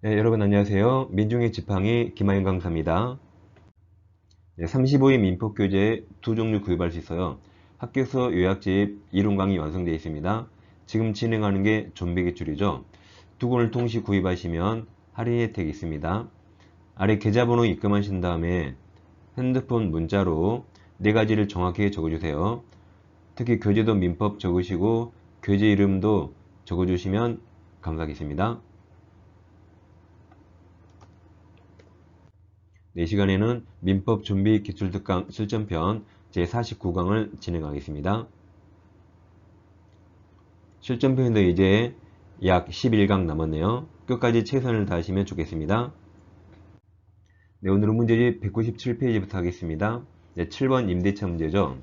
네, 여러분 안녕하세요. 민중의 지팡이 김하영 강사입니다. 네, 35인 민법교재 두 종류 구입할 수 있어요. 학교에서 요약집 이론 강의 완성되어 있습니다. 지금 진행하는 게 좀비 기출이죠. 두 권을 동시 구입하시면 할인 혜택이 있습니다. 아래 계좌번호 입금하신 다음에 핸드폰 문자로 네 가지를 정확히 적어주세요. 특히 교재도 민법 적으시고 교재 이름도 적어주시면 감사하겠습니다. 이 시간에는 민법 준비 기출 특강 실전편 제49강을 진행하겠습니다. 실전편도 이제 약 11강 남았네요. 끝까지 최선을 다하시면 좋겠습니다. 네, 오늘은 문제집 197페이지부터 하겠습니다. 네, 7번 임대차 문제죠.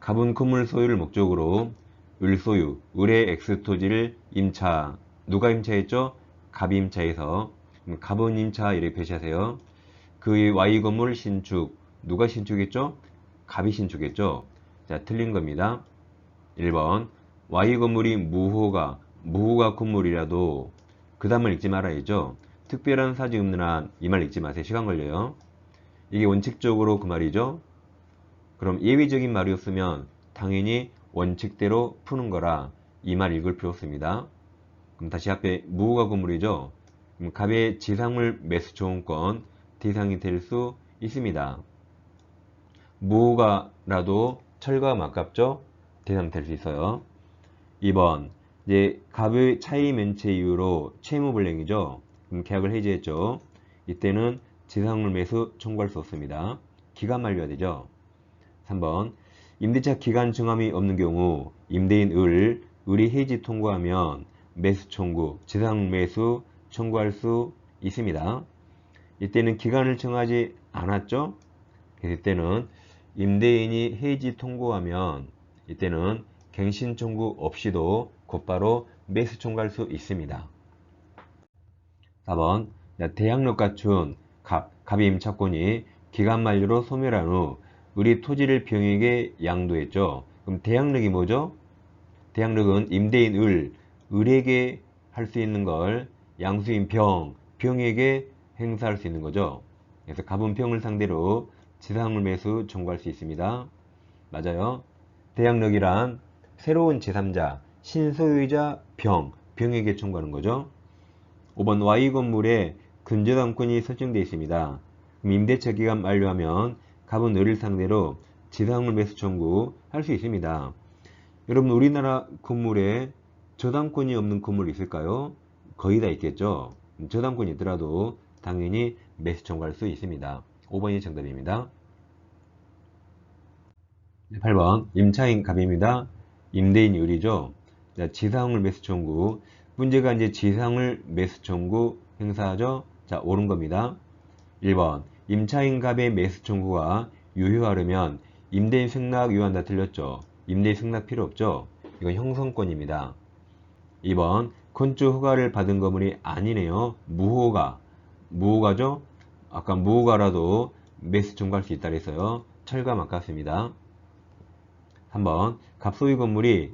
가분 건물 소유를 목적으로 을소유, 을의 X토지를 임차, 누가 임차했죠? 갑이 임차해서 가분 임차 이렇게 표시하세요. 그 Y 건물 신축, 누가 신축했죠? 갑이 신축했죠? 자, 틀린 겁니다. 1번 Y 건물이 무호가 건물이라도 그 다음을 읽지 말아야죠. 특별한 사지 없는 한 이 말 읽지 마세요. 시간 걸려요. 이게 원칙적으로 그 말이죠. 그럼 예외적인 말이었으면 당연히 원칙대로 푸는 거라 이 말 읽을 필요 없습니다. 그럼 다시 앞에 무호가 건물이죠. 그럼 갑의 지상물 매수 조언권 대상이 될 수 있습니다. 무호가라도 철거가 가깝죠? 대상 될 수 있어요. 2번 이제 갑의 차이 면체 이유로 채무불이행이죠. 그럼 계약을 해지했죠. 이때는 지상물 매수 청구할 수 없습니다. 기간 만료가 되죠. 3번 임대차 기간 정함이 없는 경우 임대인 을이 해지 통고하면 매수 청구, 지상물 매수 청구할 수 있습니다. 이때는 기간을 정하지 않았죠. 그래서 이때는 임대인이 해지 통고하면 이때는 갱신 청구 없이도 곧바로 매수 청구할 수 있습니다. 4번 대항력 갖춘 갑이 임차권이 기간 만료로 소멸한 후 을이 토지를 병에게 양도했죠. 그럼 대항력이 뭐죠? 대항력은 임대인 을에게 할 수 있는 걸 양수인 병에게 행사할 수 있는 거죠. 그래서 갑은 병을 상대로 지상물 매수 청구할 수 있습니다. 맞아요. 대항력이란 새로운 제3자, 신소유자 병에게 청구하는 거죠. 5번 Y 건물에 근저당권이 설정되어 있습니다. 그럼 임대차 기간 만료하면 갑은 을을 상대로 지상물 매수 청구할 수 있습니다. 여러분 우리나라 건물에 저당권이 없는 건물이 있을까요? 거의 다 있겠죠. 저당권이 있더라도 당연히 매수 청구할 수 있습니다. 5번이 정답입니다. 8번 임차인 갑입니다. 임대인이 을이죠. 자, 지상물 매수 청구. 문제가 이제 지상물 매수 청구 행사하죠. 자, 옳은 겁니다. 1번 임차인 갑의 매수 청구가 유효하려면 임대인 승낙 유한다 틀렸죠. 임대인 승낙 필요 없죠. 이건 형성권입니다. 2번 건축 허가를 받은 건물이 아니네요. 무호가죠. 아까 무호가라도 매수 청구할 수 있다 그랬어요. 철가 맞겠습니다. 3번 갑소유 건물이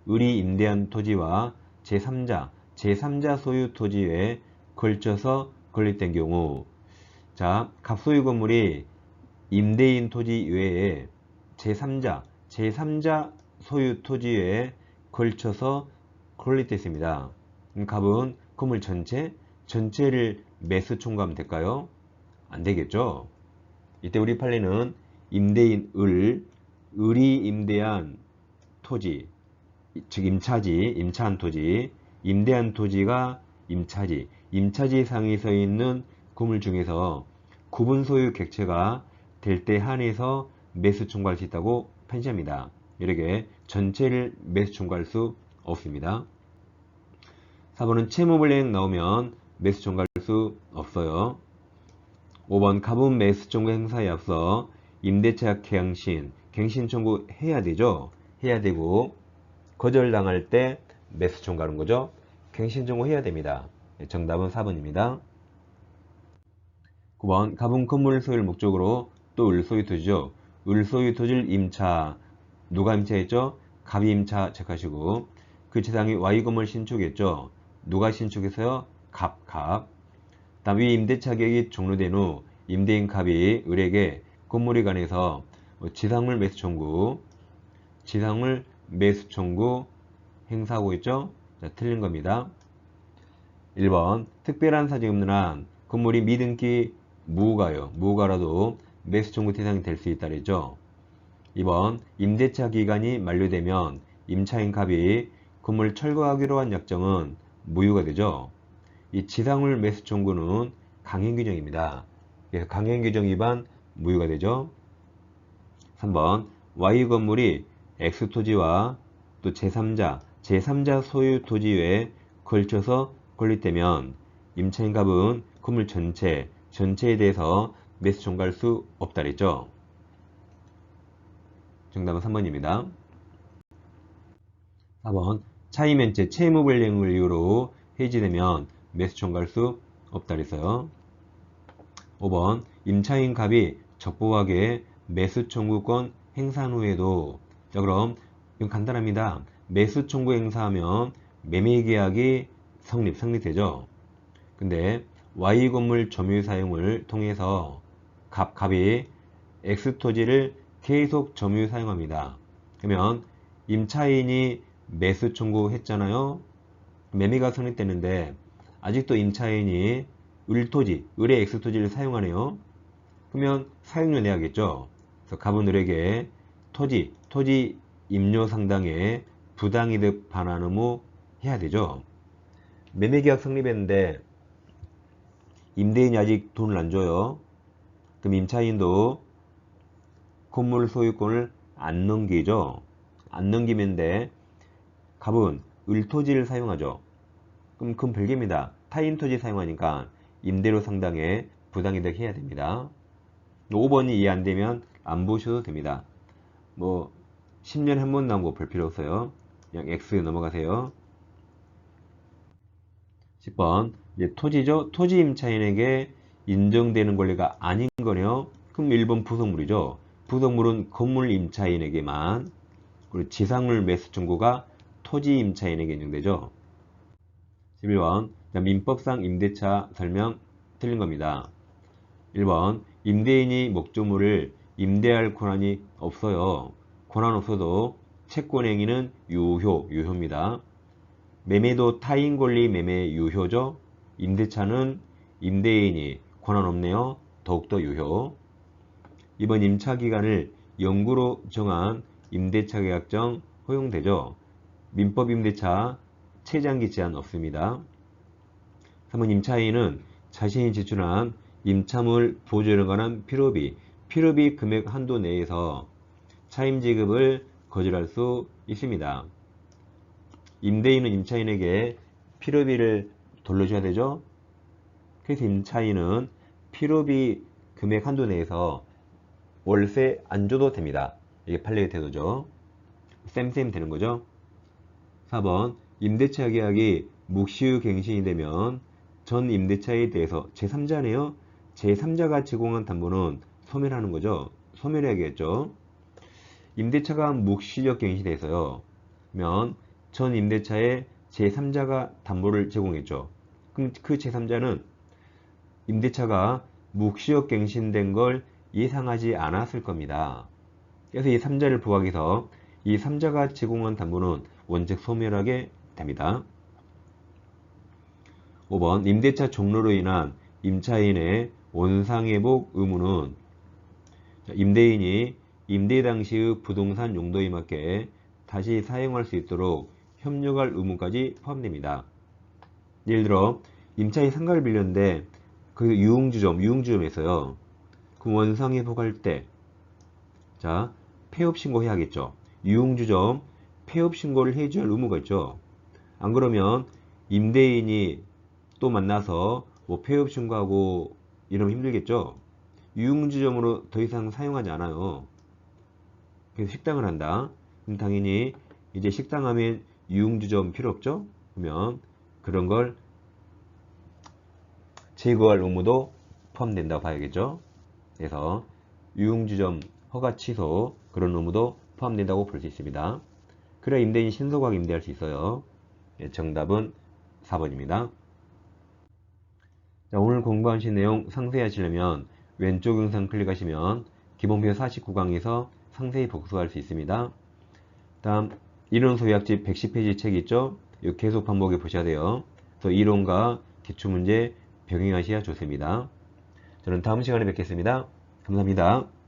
을이 임대한 토지와 제3자 소유 토지에 걸쳐서 건립된 경우 자 갑소유 건물이 임대인 토지 외에 제3자 소유 토지에 걸쳐서 건립됐습니다. 갑은 건물 전체를 매수 청구하면 될까요? 안 되겠죠. 이때 우리 판례는 임대인 을이 임대한 토지, 즉 임차한 토지, 임대한 토지가 임차지 상에 서 있는 건물 중에서 구분 소유 객체가 될 때 한해서 매수 청구할 수 있다고 판시합니다. 이렇게 전체를 매수 청구할 수 없습니다. 4번은 채무불이행 나오면 매수 청구할 수 없어요. 5번 가분 매수 청구 행사에 앞서 임대차 갱신 청구 해야 되죠. 해야 되고 거절당할 때 매수 청구하는 거죠. 갱신 청구 해야 됩니다. 정답은 4번입니다. 9번 가분 건물 소유를 목적으로 또 을소유 토지죠. 을소유 토지를 임차 누가 임차했죠? 갑이 임차 체크하시고 그 지상이 Y 건물 신축했죠. 누가 신축했어요? 갑 다음 위 임대차 계획이 종료된 후 임대인 갑이 을에게 건물에 관해서 지상물 매수 청구 행사하고 있죠. 자, 틀린 겁니다. 1번 특별한 사정이 없는 한 건물이 미등기 무가라도 매수 청구 대상이 될 수 있다 그랬죠. 2번 임대차 기간이 만료되면 임차인 갑이 건물 철거하기로 한 약정은 무효가 되죠. 이 지상물 매수 청구는 강행 규정입니다. 그래서 강행 규정 위반 무효가 되죠. 3번 Y 건물이 X 토지와 또 제3자 소유 토지 외에 걸쳐서 건립되면 임차인 갑은 건물 전체에 대해서 매수 청구할 수 없다 그랬죠. 정답은 3번입니다. 4번 차이면체 채무불이행을 이유로 해지되면 매수 청구할 수 없다 그랬어요. 5번 임차인 갑이 적법하게 매수 청구권 행사한 후에도, 자 그럼 이건 간단합니다. 매수 청구 행사하면 매매계약이 성립되죠. 근데 Y 건물 점유 사용을 통해서 갑이 X 토지를 계속 점유 사용합니다. 그러면 임차인이 매수 청구했잖아요. 매매가 성립되는데 아직도 임차인이 을의 X 토지를 사용하네요. 그러면 사용료 내야겠죠. 그래서 갑은 을에게 토지 임료 상당의 부당이득 반환 의무 해야 되죠. 매매계약 성립했는데 임대인이 아직 돈을 안 줘요. 그럼 임차인도 건물 소유권을 안 넘기죠. 안 넘기면데 갑은 을토지를 사용하죠. 그럼 그건 별개입니다. 타인 토지 사용하니까 임대료 상당의 부당이득 해야 됩니다. 5번이 이해 안 되면 안 보셔도 됩니다. 뭐 10년에 한 번 나온 거 볼 필요 없어요. 그냥 X 넘어가세요. 10번 이제 토지죠. 토지 임차인에게 인정되는 권리가 아닌 거네요. 그럼 1번 부속물이죠. 부속물은 건물 임차인에게만, 그리고 지상물 매수 청구가 토지 임차인에게 인정되죠. 11번 민법상 임대차 설명 틀린 겁니다. 1번 임대인이 목조물을 임대할 권한이 없어요. 권한 없어도 채권행위는 유효입니다. 매매도 타인 권리 매매 유효죠. 임대차는 임대인이 권한 없네요. 더욱더 유효. 이번 임차기간을 영구로 정한 임대차 계약정 허용되죠. 민법 임대차 최장기 제한 없습니다. 3번 임차인은 자신이 지출한 임차물 보조에 관한 필요비 금액 한도 내에서 차임 지급을 거절할 수 있습니다. 임대인은 임차인에게 필요비를 돌려줘야 되죠. 그래서 임차인은 필요비 금액 한도 내에서 월세 안 줘도 됩니다. 이게 판례의 태도죠. 쌤 되는 거죠. 4번 임대차 계약이 묵시후 갱신이 되면 전 임대차에 대해서 제3자네요. 제3자가 제공한 담보는 소멸하는 거죠. 소멸해야겠죠. 임대차가 묵시적 갱신이 돼서요. 그러면 전 임대차에 제3자가 담보를 제공했죠. 그럼 그 제3자는 임대차가 묵시적 갱신된 걸 예상하지 않았을 겁니다. 그래서 이 3자를 부각해서 이 3자가 제공한 담보는 원칙 소멸하게 됩니다. 5번 임대차 종료로 인한 임차인의 원상회복 의무는 임대인이 임대 당시의 부동산 용도에 맞게 다시 사용할 수 있도록 협력할 의무까지 포함됩니다. 예를 들어 임차인이 상가를 빌렸는데 그 유흥주점에서요. 그 원상회복할 때 자 폐업 신고해야겠죠. 유흥주점 폐업 신고를 해줘야 할 의무가 있죠. 안 그러면 임대인이 또 만나서 뭐 폐업 신고하고 이러면 힘들겠죠. 유흥주점으로 더 이상 사용하지 않아요. 그래서 식당을 한다. 그럼 당연히 이제 식당 하면 유흥주점 필요 없죠. 그러면 그런 걸 제거할 의무도 포함된다고 봐야겠죠. 그래서 유흥주점 허가 취소 그런 의무도 포함된다고 볼 수 있습니다. 그래야 임대인이 신속하게 임대할 수 있어요. 정답은 4번입니다. 자, 오늘 오늘 공부하신 내용 상세히 하시려면 왼쪽 영상 클릭하시면 기본표 49강에서 상세히 복습할 수 있습니다. 다음 이론소 요약집 110페이지 책 있죠? 이거 계속 반복해 보셔야 돼요. 그래서 이론과 기출문제 병행하셔야 좋습니다. 저는 다음 시간에 뵙겠습니다. 감사합니다.